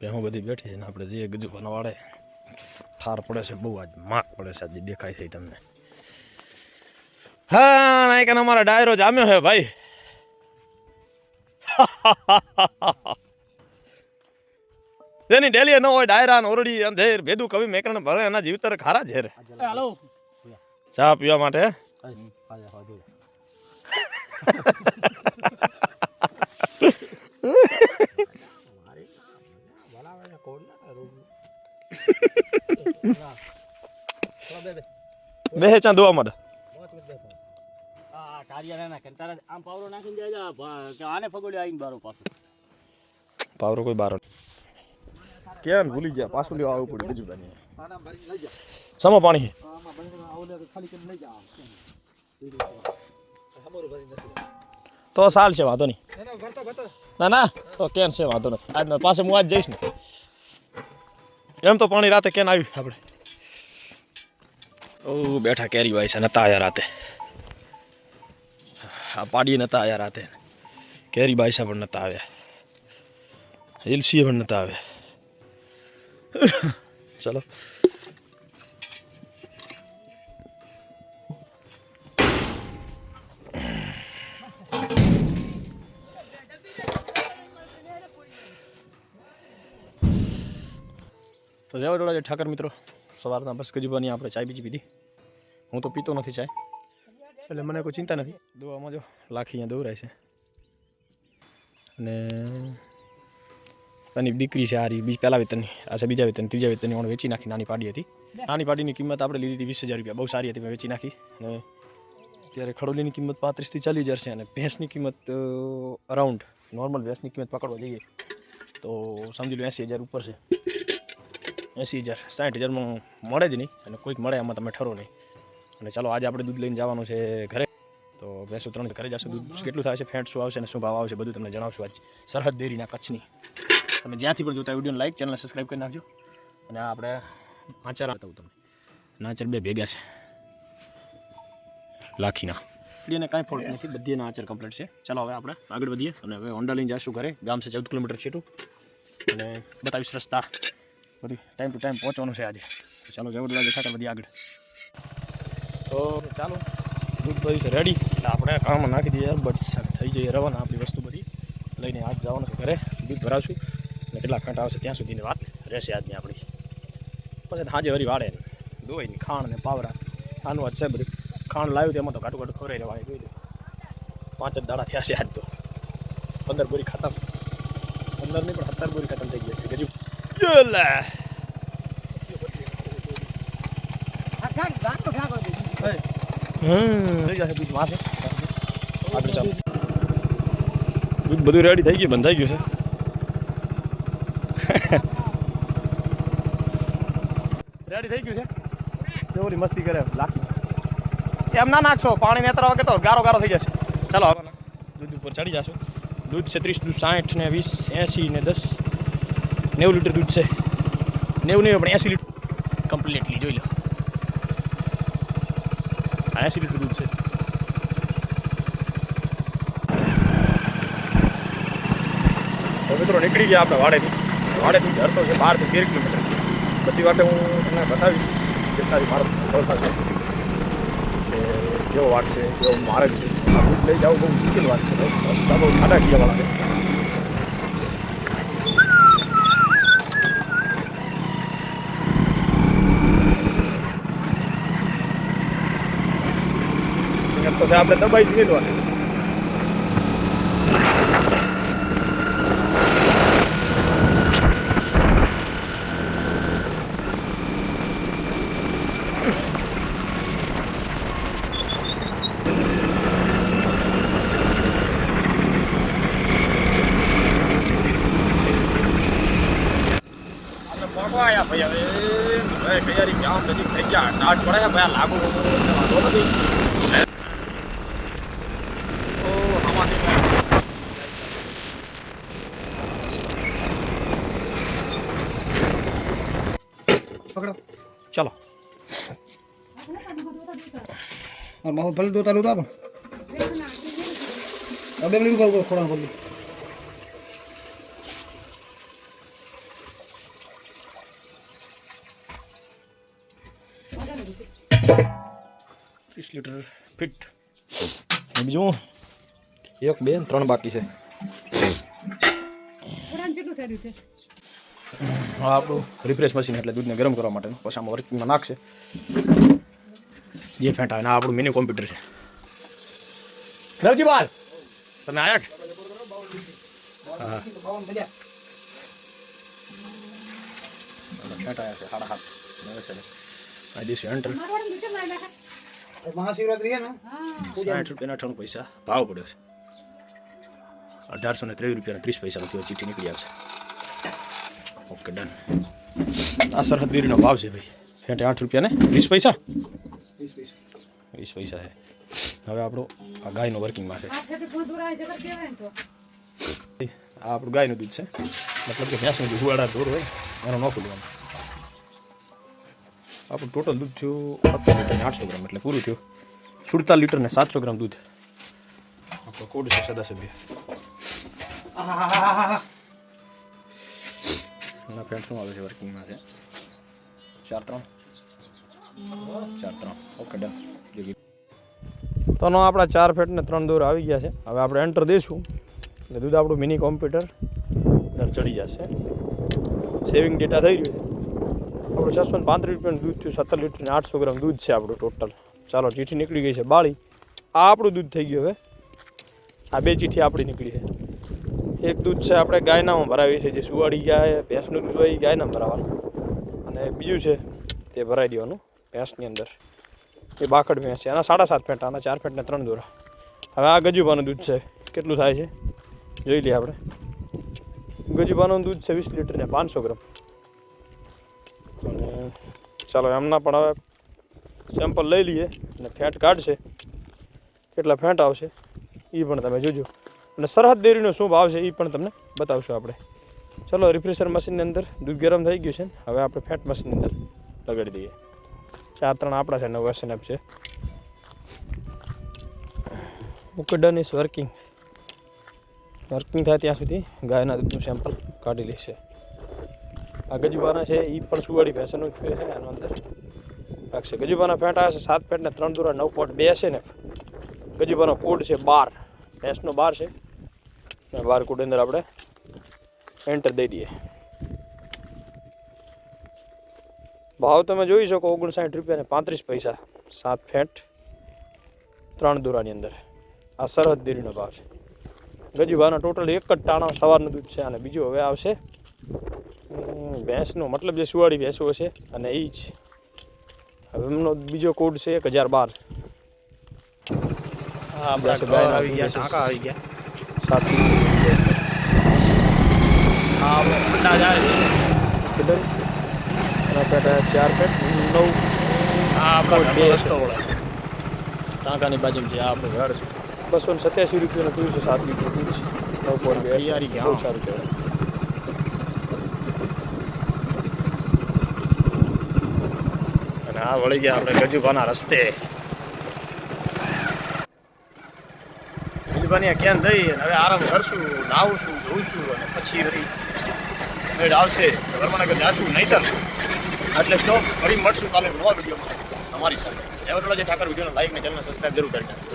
ભેહું બધી બેઠી છે ને આપણે જે ગજુ વાળે ઠાર પડે છે બહુ આજ માક પડે છે આજે દેખાય છે તમને હા નહીં કે અમારા ડાયરો જામ્યો હે ભાઈ જેની ડેલી ન હોય ડાયરા ને ઓરડી અંધેર ભેદું કવિ મેકરણ ભરે એના જીવતર ખારા ઝેર હાલો ચા પીવા માટે બે ચા દોવા માટે આમ પાવરો નાખીને જાય આને ફગોડ્યો આવીને બારો પાછો પાવરો કોઈ બારો કેમ ભૂલી ગયા પાછું લેવા આવવું પડે બીજું બની સમો પાણી તો સાલ છે વાંધો નહીં ના ના તો કેન છે વાંધો નથી આજના પાસે હું આજ જઈશ ને એમ તો પાણી રાતે કેન આવ્યું આપણે ઓ બેઠા કેરી ભાઈ છે નતા આયા રાતે આ પાડીએ નતા આયા રાતે કેરી બાઈસા પણ નતા આવ્યા એલસીએ પણ નતા આવ્યા ચલો તો જવા ડોળા ઠાકર મિત્રો સવારના બસ ગજુબાની આપણે ચાય બીજી પીધી હું તો પીતો નથી ચાય એટલે મને કોઈ ચિંતા નથી દોવામાં જો લાખી અહીંયા દોરાય છે અને એની દીકરી છે હારી બીજ પહેલા વેતનની આ છે બીજા વેતન ત્રીજા વેતનની ઓણ વેચી નાખી નાની પાડી હતી નાની પાડીની કિંમત આપણે લીધી હતી 20,000 રૂપિયા બહુ સારી હતી મેં વેચી નાખી અને ત્યારે ખડોલીની કિંમત 35 થી 40,000 છે અને ભેંસની કિંમત અરાઉન્ડ નોર્મલ ભેંસની કિંમત પકડવા જઈએ તો સમજી લો 80,000 ઉપર છે 80,000 60,000માં મળે જ નહીં અને કોઈક મળે એમાં તમે ઠરો નહીં અને ચાલો આજે આપણે દૂધ લઈને જવાનું છે ઘરે તો ભેંસો 3 ઘરે જશું દૂધ કેટલું થાય છે ફેટ શું આવશે અને શું ભાવ આવશે બધું તમને જણાવશું આજ સરહદ ડેરીના કચ્છની તમે જ્યાંથી પણ જોતા વિડીયોને લાઈક ચેનલ સબસ્ક્રાઈબ કરી નાખજો અને આપણે આચાર બતાવું તમને નાચર બે ભેગા છે લાખીના એને કાંઈ ફોલ્ટ નથી બધી આચાર કમ્પ્લીટ છે ચાલો હવે આપણે આગળ વધીએ અને હવે હોન્ડા લઈને જઈશું ઘરે ગામ છે 14 કિલોમીટર છેટું અને બતાવીશ રસ્તા બધી ટાઈમ ટુ ટાઈમ પહોંચવાનું છે આજે ચાલો જવું દેખાતા બધી આગળ તો ચાલો દૂધ બધું છે રેડી એટલે આપણે કામમાં નાખી દઈએ બસ થઈ જઈએ રવાના આપણી વસ્તુ બધી લઈને આજ જવાનું છે ઘરે દૂધ ભરાવશું અને કેટલા ઘંટા આવશે ત્યાં સુધીની વાત રહેશે આજની આપણી પછી સાંજે વળી વાળે દોઈની ખાણ ને પાવરા આનું આજ છે બધું ખાણ લાવ્યું તેમાં તો કાટું કાટું ખવડાવી રહેવાય જોઈ દો 5 જ દાડા થયા છે આજ તો 15 બોરી ખતમ 15 નહીં પણ 17 બોરી ખતમ થઈ ગઈ છે ગજુ દૂધ બધું રેડી થઈ ગયું બંધાઈ ગયું છે રેડી થઈ ગયું છે કેવલી મસ્તી કરે લાખી એમ ના નાખશો પાણી નેતરા વગર તો ગારો ગારો થઈ જશે ચાલો આવવાના દૂધ ઉપર ચડી જશું દૂધ છે 30 દૂધ 60 ને 20 80 ને 10 90 લીટર દૂધ છે 90 નહીં પણ 80 લીટર કમ્પ્લીટલી જોઈ લો 80 લીટર દૂધ છે તો મિત્રો નીકળી ગયા આપણે વાડેથી ઘર તો છે 12 થી 13 કિલોમીટર બધી વાતે હું તમને બતાવીશ જેટલાથી મારો સફળતા છે કે કેવો વાટ છે કેવો માર્ગ છે આ દૂધ લઈ જવું બહુ મુશ્કેલ વાત છે રસ્તા બહુ ખાડાખીયાવાળા છે તો આપણે દબાઈ જ મેળવાની આવ્યા ભાઈ હવે તૈયારી કામ નજીક થઈ ગયા ટાટ પડે ભાઈ લાગુ વાંધો નથી चलो और माहौल भले दो तालू था अबे मिनट को खोड़ा खोल લીટર ફિટ. અને બીજું 1 2 3 બાકી છે. હા આપણું રિફ્રેશ મશીન એટલે દૂધને ગરમ કરવા માટેનું. પછી આમાં વર્કિંગમાં નાખશે એ ફેંટા. અને આ આપણું મિની કોમ્પ્યુટર છે. નવજીભાઈ તમે આયા કે? હા ફેંટા આવ્યા છે 7.5 આ દિવસે એન્ટર મહાશિવરાત્રી છે ને 60 રૂપિયાના 98 પૈસા ભાવ પડ્યો છે. 1823 રૂપિયાના 30 પૈસાનો કેવો ચીઠી નીકળી આવશે. Okay done. આ સરહદ ડેરીનો ભાવ છે ભાઈ. 8 રૂપિયા ને 20 પૈસા 20 પૈસા છે. હવે આપણો આ ગાયનો વર્કિંગમાં છે. આ આપણું ગાયનું દૂધ છે. મતલબ કે ભેંસનું દૂધ હુવાડા દોર હોય એનો નોખું લેવાનું. આપણું ટોટલ દૂધ થયું 70 લીટર ને 800 ગ્રામ એટલે પૂરું થયું 47 લીટર ને 700 ગ્રામ દૂધ. આપણો કોડ છે સદાસભ્ય. ના ફેટ શું આવે છે વર્કિંગમાં છે 4-3 ઓકે ડન. તો આપણા 4 ફેટ ને 3 દોર આવી ગયા છે. હવે આપણે એન્ટર દઈશું એટલે દૂધ આપણું મિની કોમ્પ્યુટર અંદર ચડી જશે. સેવિંગ ડેટા થઈ રહ્યું છે. આપણું 635 રૂપિયાનું દૂધ થયું 17 લીટર ને 800 ગ્રામ દૂધ છે આપણું ટોટલ. ચાલો ચીઠી નીકળી ગઈ છે બાળી. આ આપણું દૂધ થઈ ગયું. હવે આ 2 ચીઠી આપણી નીકળી છે. એક દૂધ છે આપણે ગાયનામાં ભરાવી છે જે સુવાડી ગાય ભેંસનું દૂધ હોય એ ગાયનામાં ભરાવાનું. અને બીજું છે તે ભરાઈ દેવાનું ભેંસની અંદર. એ બાખડ ભેંસ છે. આના 7.5 ફેંટા આના 4 ફેંટ ને 3 દોરા. હવે આ ગજુબાનું દૂધ છે કેટલું થાય છે જોઈ લઈએ આપણે. ગજુબાનું દૂધ છે 20 લીટર ને 500 ગ્રામ. અને ચાલો એમના પણ હવે સેમ્પલ લઈ લઈએ અને ફેંટ કાઢશે કેટલા ફેંટ આવશે એ પણ તમે જોજો. અને સરહદ ડેરીનો શું ભાવ છે એ પણ તમને બતાવશું આપણે. ચલો રિફ્રેશર મશીનની અંદર દૂધ ગરમ થઈ ગયું છે. હવે આપણે ફેટ મશીનની અંદર લગાડી દઈએ. 4-3 આપણા છે 9 SNF છે. ઓકે ડન ઇઝ વર્કિંગ થાય ત્યાં સુધી ગાયના દૂધનું સેમ્પલ કાઢી લેશે. આ ગજુબાના છે એ પણ સુવાડી ભેંસનું છે એનો અંદર લાગશે. ગજુબાના ફેંટ આવે છે 7 ફેટ ને 3 દોરા 9.2 છે ને. ગજુબાનો કોડ છે 12 ભેંસનો 12 છે. અને 12 કોડ અંદર આપણે એન્ટર દઈ દઈએ. ભાવ તમે જોઈ શકો 59 રૂપિયા ને 35 પૈસા 7 ફેટ 3 દોરાની અંદર. આ સરહદ ડેરીનો ભાવ છે. ગજુબાના ટોટલ એક જ ટાણા સવારનું દૂધ છે. અને બીજું હવે આવશે ભેંસનો મતલબ જે સુવાડી ભેંસો છે અને એ જ. હવે એમનો બીજો કોડ છે 1012. આવી ગયા 7 4 ફેટ 9 ટાંકાની બાજુમાં છે. આ આપણું ઘર છે 287 રૂપિયાનું પીવું છે 7 લીટર દૂધ છે 9.2 બહુ સારું કહેવાય. અને આ વળી ગયા આપણે ગજુબાના રસ્તે. ગજુબાની ક્યાં દઈ અને હવે આરામ કરશું નાહુંશું ધોઈશું અને પછી વળી મેળ આવશે ઘરમાં જાશું નહીં તર એટલે સ્ટોપ ફરી મળશું કાલે નવા વિડીયોમાં અમારી સાથે. એવા થોડા જે ઠાકર વિડીયોને લાઈક ને ચેનલને સબસ્ક્રાઈબ જરૂર કરી નાખજો.